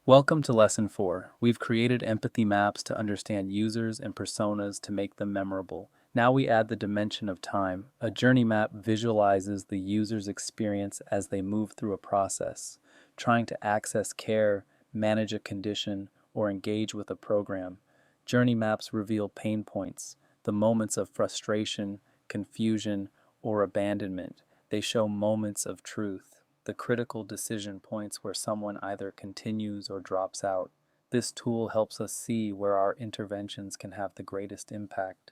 Welcome to Lesson 4. We've created empathy maps to understand users and personas to make them memorable. Now we add the dimension of time. A journey map visualizes the user's experience as they move through a process, trying to access care, manage a condition, or engage with a program. Journey maps reveal pain points, the moments of frustration, confusion, or abandonment. They show moments of truth, the critical decision points where someone either continues or drops out. This tool helps us see where our interventions can have the greatest impact.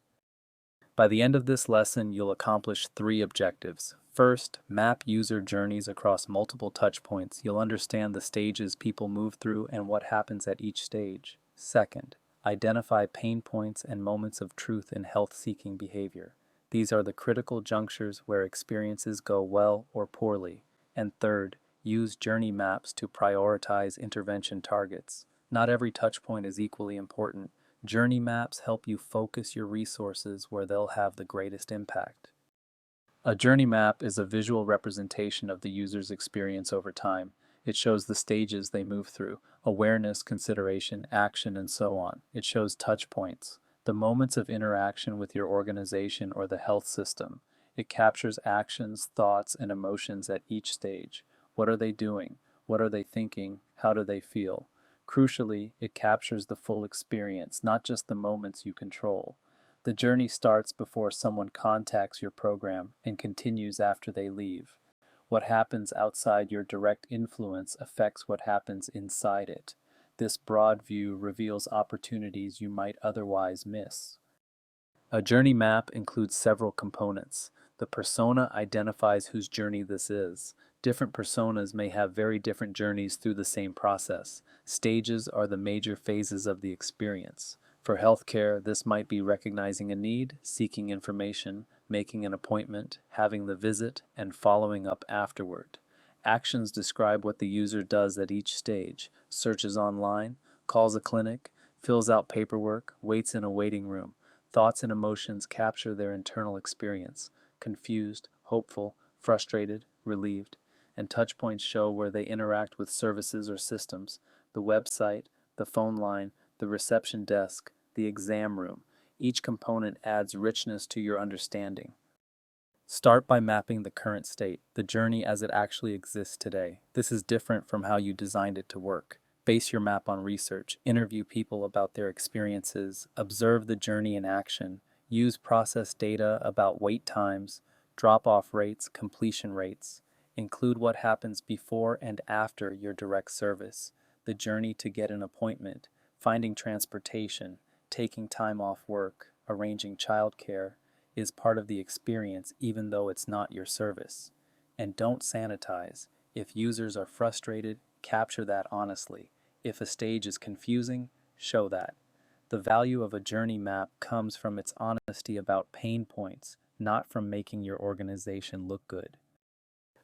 By the end of this lesson, you'll accomplish three objectives. First, map user journeys across multiple touchpoints. You'll understand the stages people move through and what happens at each stage. Second, identify pain points and moments of truth in health-seeking behavior. These are the critical junctures where experiences go well or poorly. And third, use journey maps to prioritize intervention targets. Not every touchpoint is equally important. Journey maps help you focus your resources where they'll have the greatest impact. A journey map is a visual representation of the user's experience over time. It shows the stages they move through: awareness, consideration, action, and so on. It shows touch points, the moments of interaction with your organization or the health system. It captures actions, thoughts, and emotions at each stage. What are they doing? What are they thinking? How do they feel? Crucially, it captures the full experience, not just the moments you control. The journey starts before someone contacts your program and continues after they leave. What happens outside your direct influence affects what happens inside it. This broad view reveals opportunities you might otherwise miss. A journey map includes several components. The persona identifies whose journey this is. Different personas may have very different journeys through the same process. Stages are the major phases of the experience. For healthcare, this might be recognizing a need, seeking information, making an appointment, having the visit, and following up afterward. Actions describe what the user does at each stage: searches online, calls a clinic, fills out paperwork, waits in a waiting room. Thoughts and emotions capture their internal experience: confused, hopeful, frustrated, relieved. And touchpoints show where they interact with services or systems: the website, the phone line, the reception desk, the exam room. Each component adds richness to your understanding. Start by mapping the current state, the journey as it actually exists today. This is different from how you designed it to work. Base your map on research, interview people about their experiences, observe the journey in action, use process data about wait times, drop-off rates, completion rates. Include what happens before and after your direct service: the journey to get an appointment, finding transportation, taking time off work, arranging childcare is part of the experience even though it's not your service. And don't sanitize. If users are frustrated, capture that honestly. If a stage is confusing, show that. The value of a journey map comes from its honesty about pain points, not from making your organization look good.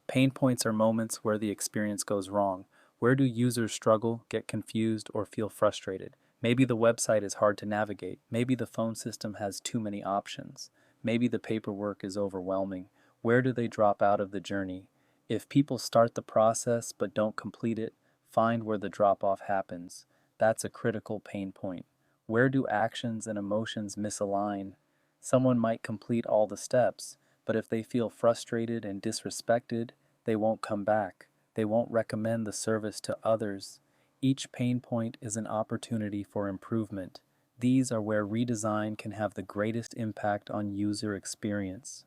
Pain points are moments where the experience goes wrong. Where do users struggle, get confused, or feel frustrated? Maybe the website is hard to navigate. Maybe the phone system has too many options. Maybe the paperwork is overwhelming. Where do they drop out of the journey? If people start the process but don't complete it, find where the drop-off happens. That's a critical pain point. Where do actions and emotions misalign? Someone might complete all the steps, but if they feel frustrated and disrespected, they won't come back. They won't recommend the service to others. Each pain point is an opportunity for improvement. These are where redesign can have the greatest impact on user experience.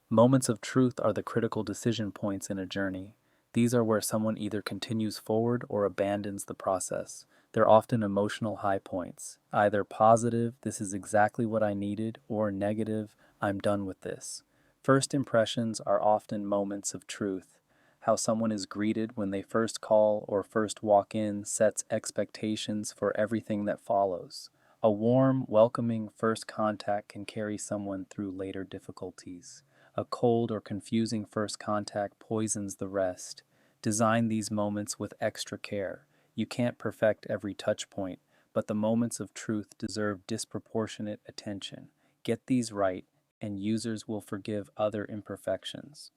Moments of truth are the critical decision points in a journey. These are where someone either continues forward or abandons the process. They're often emotional high points, either positive, "this is exactly what I needed," or negative, "I'm done with this." First impressions are often moments of truth. How someone is greeted when they first call or first walk in sets expectations for everything that follows. A warm, welcoming first contact can carry someone through later difficulties. A cold or confusing first contact poisons the rest. Design these moments with extra care. You can't perfect every touch point, but the moments of truth deserve disproportionate attention. Get these right, and users will forgive other imperfections.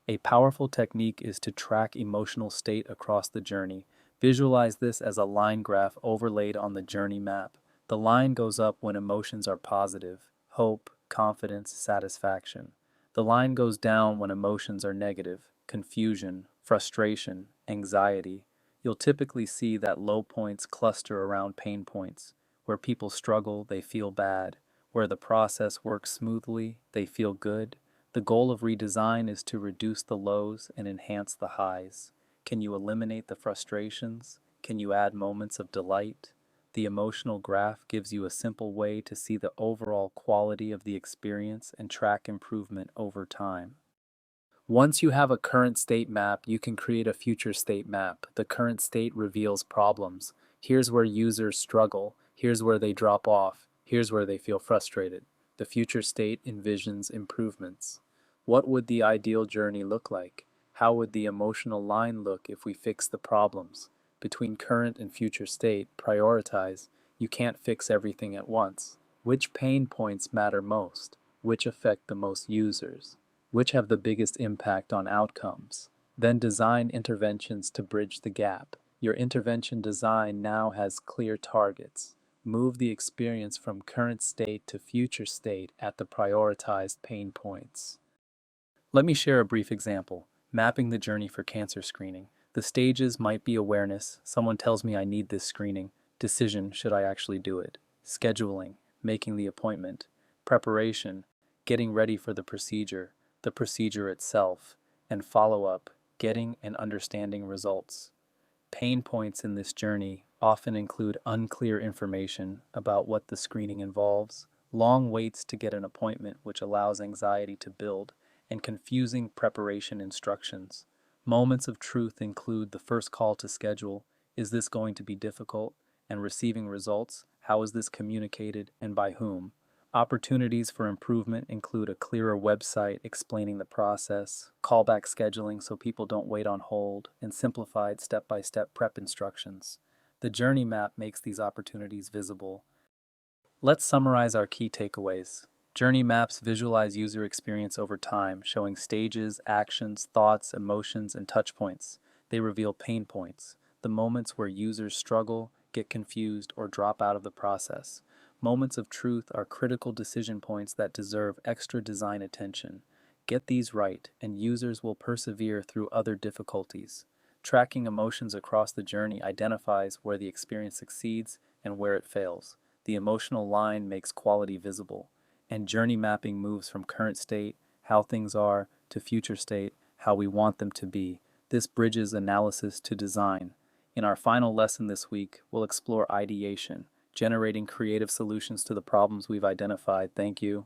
A powerful technique is to track emotional state across the journey. Visualize this as a line graph overlaid on the journey map. The line goes up when emotions are positive, hope, confidence, satisfaction. The line goes down when emotions are negative, confusion, frustration, anxiety. You'll typically see that low points cluster around pain points. Where people struggle, they feel bad. Where the process works smoothly, they feel good. The goal of redesign is to reduce the lows and enhance the highs. Can you eliminate the frustrations? Can you add moments of delight? The emotional graph gives you a simple way to see the overall quality of the experience and track improvement over time. Once you have a current state map, you can create a future state map. The current state reveals problems. Here's where users struggle. Here's where they drop off. Here's where they feel frustrated. The future state envisions improvements. What would the ideal journey look like? How would the emotional line look if we fix the problems? Between current and future state, prioritize. You can't fix everything at once. Which pain points matter most? Which affect the most users? Which have the biggest impact on outcomes? Then design interventions to bridge the gap. Your intervention design now has clear targets. Move the experience from current state to future state at the prioritized pain points. Let me share a brief example. Mapping the journey for cancer screening. The stages might be awareness, someone tells me I need this screening. Decision, should I actually do it? Scheduling, making the appointment. Preparation, getting ready for the procedure itself. And follow-up, getting and understanding results. Pain points in this journey often include unclear information about what the screening involves, long waits to get an appointment which allows anxiety to build, and confusing preparation instructions. Moments of truth include the first call to schedule, is this going to be difficult, and receiving results, how is this communicated and by whom. Opportunities for improvement include a clearer website explaining the process, callback scheduling so people don't wait on hold, and simplified step-by-step prep instructions. The journey map makes these opportunities visible. Let's summarize our key takeaways. Journey maps visualize user experience over time, showing stages, actions, thoughts, emotions, and touch points. They reveal pain points, the moments where users struggle, get confused, or drop out of the process. Moments of truth are critical decision points that deserve extra design attention. Get these right, and users will persevere through other difficulties. Tracking emotions across the journey identifies where the experience succeeds and where it fails. The emotional line makes quality visible. And journey mapping moves from current state, how things are, to future state, how we want them to be. This bridges analysis to design. In our final lesson this week, we'll explore ideation, generating creative solutions to the problems we've identified. Thank you.